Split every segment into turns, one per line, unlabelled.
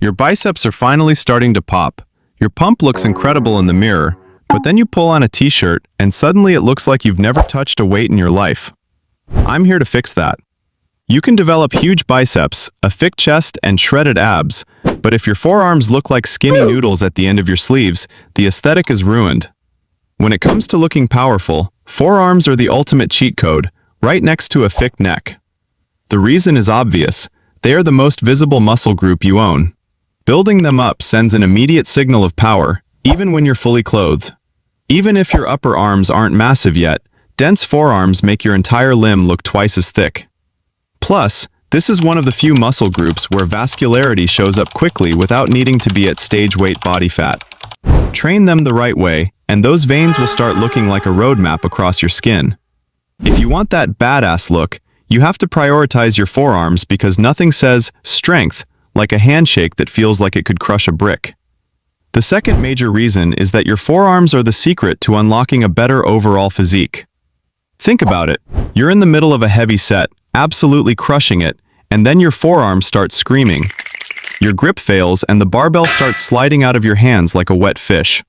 Your biceps are finally starting to pop. Your pump looks incredible in the mirror, but then you pull on a t-shirt and suddenly it looks like you've never touched a weight in your life. I'm here to fix that. You can develop huge biceps, a thick chest, and shredded abs, but if your forearms look like skinny noodles at the end of your sleeves, the aesthetic is ruined. When it comes to looking powerful, forearms are the ultimate cheat code, right next to a thick neck. The reason is obvious. They are the most visible muscle group you own. Building them up sends an immediate signal of power, even when you're fully clothed. Even if your upper arms aren't massive yet, dense forearms make your entire limb look twice as thick. Plus, this is one of the few muscle groups where vascularity shows up quickly without needing to be at stage weight body fat. Train them the right way, and those veins will start looking like a roadmap across your skin. If you want that badass look, you have to prioritize your forearms because nothing says strength like a handshake that feels like it could crush a brick. The second major reason is that your forearms are the secret to unlocking a better overall physique. Think about it. You're in the middle of a heavy set, absolutely crushing it, and then your forearms start screaming. Your grip fails and the barbell starts sliding out of your hands like a wet fish.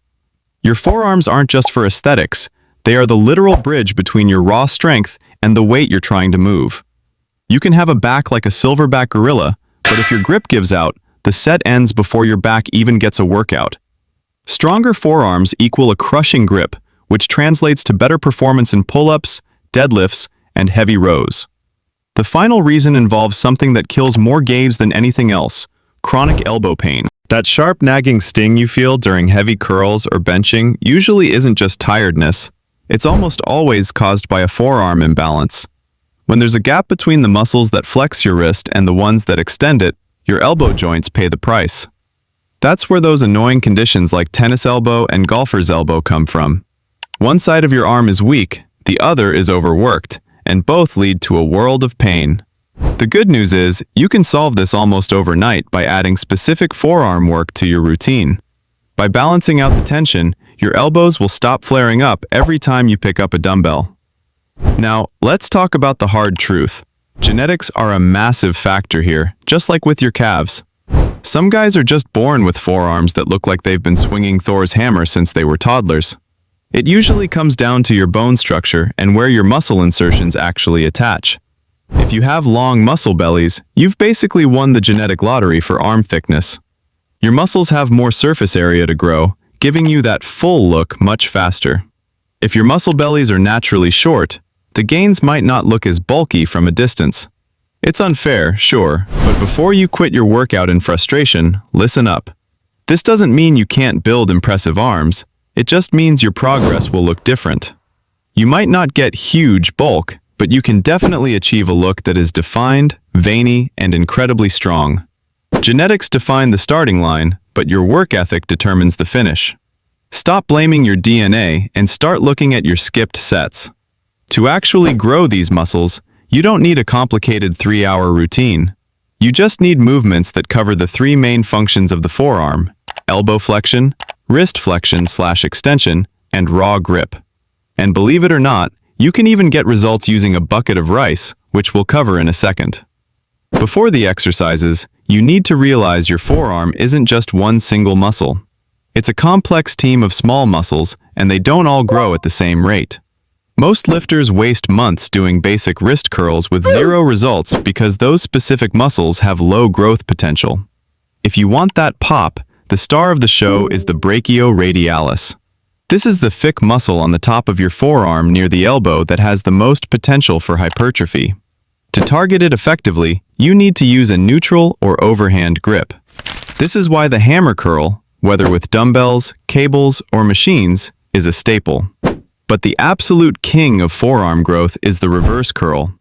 Your forearms aren't just for aesthetics, they are the literal bridge between your raw strength and the weight you're trying to move. You can have a back like a silverback gorilla, but if your grip gives out, the set ends before your back even gets a workout. Stronger forearms equal a crushing grip, which translates to better performance in pull-ups, deadlifts, and heavy rows. The final reason involves something that kills more gains than anything else: chronic elbow pain. That sharp nagging sting you feel during heavy curls or benching usually isn't just tiredness. It's almost always caused by a forearm imbalance. When there's a gap between the muscles that flex your wrist and the ones that extend it, your elbow joints pay the price. That's where those annoying conditions like tennis elbow and golfer's elbow come from. One side of your arm is weak, the other is overworked, and both lead to a world of pain. The good news is, you can solve this almost overnight by adding specific forearm work to your routine. By balancing out the tension, your elbows will stop flaring up every time you pick up a dumbbell. Now, let's talk about the hard truth. Genetics are a massive factor here, just like with your calves. Some guys are just born with forearms that look like they've been swinging Thor's hammer since they were toddlers. It usually comes down to your bone structure and where your muscle insertions actually attach. If you have long muscle bellies, you've basically won the genetic lottery for arm thickness. Your muscles have more surface area to grow, giving you that full look much faster. If your muscle bellies are naturally short, the gains might not look as bulky from a distance. It's unfair, sure, but before you quit your workout in frustration, listen up. This doesn't mean you can't build impressive arms. It just means your progress will look different. You might not get huge bulk, but you can definitely achieve a look that is defined, veiny, and incredibly strong. Genetics define the starting line, but your work ethic determines the finish. Stop blaming your DNA and start looking at your skipped sets. To actually grow these muscles, you don't need a complicated 3-hour routine. You just need movements that cover the 3 main functions of the forearm: elbow flexion, wrist flexion/extension, and raw grip. And believe it or not, you can even get results using a bucket of rice, which we'll cover in a second. Before the exercises, you need to realize your forearm isn't just one single muscle. It's a complex team of small muscles, and they don't all grow at the same rate. Most lifters waste months doing basic wrist curls with 0 results because those specific muscles have low growth potential. If you want that pop, the star of the show is the brachioradialis. This is the thick muscle on the top of your forearm near the elbow that has the most potential for hypertrophy. To target it effectively, you need to use a neutral or overhand grip. This is why the hammer curl, whether with dumbbells, cables, or machines, is a staple. But the absolute king of forearm growth is the reverse curl.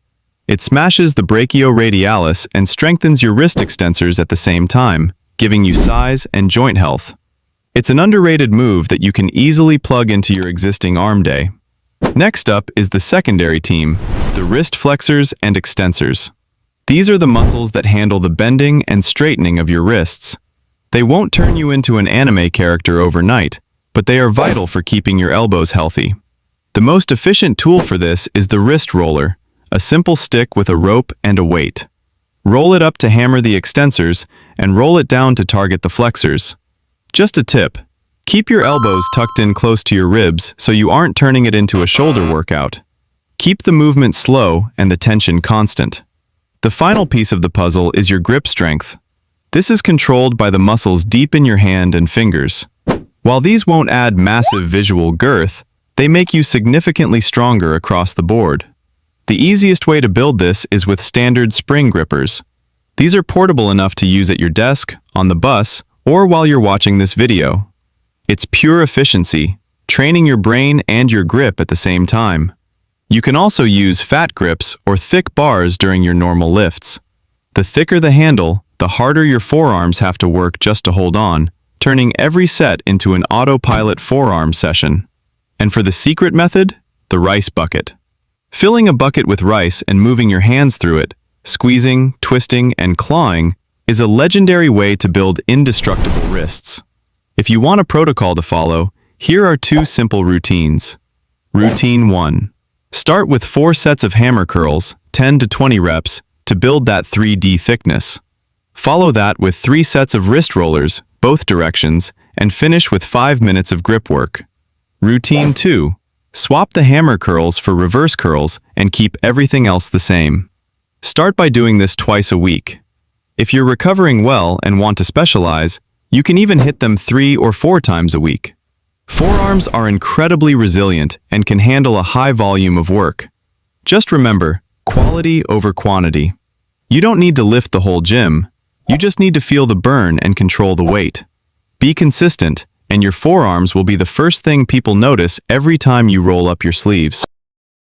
It smashes the brachioradialis and strengthens your wrist extensors at the same time, giving you size and joint health. It's an underrated move that you can easily plug into your existing arm day. Next up is the secondary team, the wrist flexors and extensors. These are the muscles that handle the bending and straightening of your wrists. They won't turn you into an anime character overnight, but they are vital for keeping your elbows healthy. The most efficient tool for this is the wrist roller, a simple stick with a rope and a weight. Roll it up to hammer the extensors and roll it down to target the flexors. Just a tip. Keep your elbows tucked in close to your ribs so you aren't turning it into a shoulder workout. Keep the movement slow and the tension constant. The final piece of the puzzle is your grip strength. This is controlled by the muscles deep in your hand and fingers. While these won't add massive visual girth, they make you significantly stronger across the board. The easiest way to build this is with standard spring grippers. These are portable enough to use at your desk, on the bus, or while you're watching this video. It's pure efficiency, training your brain and your grip at the same time. You can also use fat grips or thick bars during your normal lifts. The thicker the handle, the harder your forearms have to work just to hold on, turning every set into an autopilot forearm session. And for the secret method, the rice bucket. Filling a bucket with rice and moving your hands through it, squeezing, twisting, and clawing, is a legendary way to build indestructible wrists. If you want a protocol to follow, here are 2 simple routines. Routine 1. Start with 4 sets of hammer curls, 10 to 20 reps, to build that 3D thickness. Follow that with 3 sets of wrist rollers, both directions, and finish with 5 minutes of grip work. Routine 2. Swap the hammer curls for reverse curls and keep everything else the same. Start by doing this twice a week. If you're recovering well and want to specialize, you can even hit them 3 or 4 times a week. Forearms are incredibly resilient and can handle a high volume of work. Just remember, quality over quantity. You don't need to lift the whole gym. You just need to feel the burn and control the weight. Be consistent, and your forearms will be the first thing people notice every time you roll up your sleeves.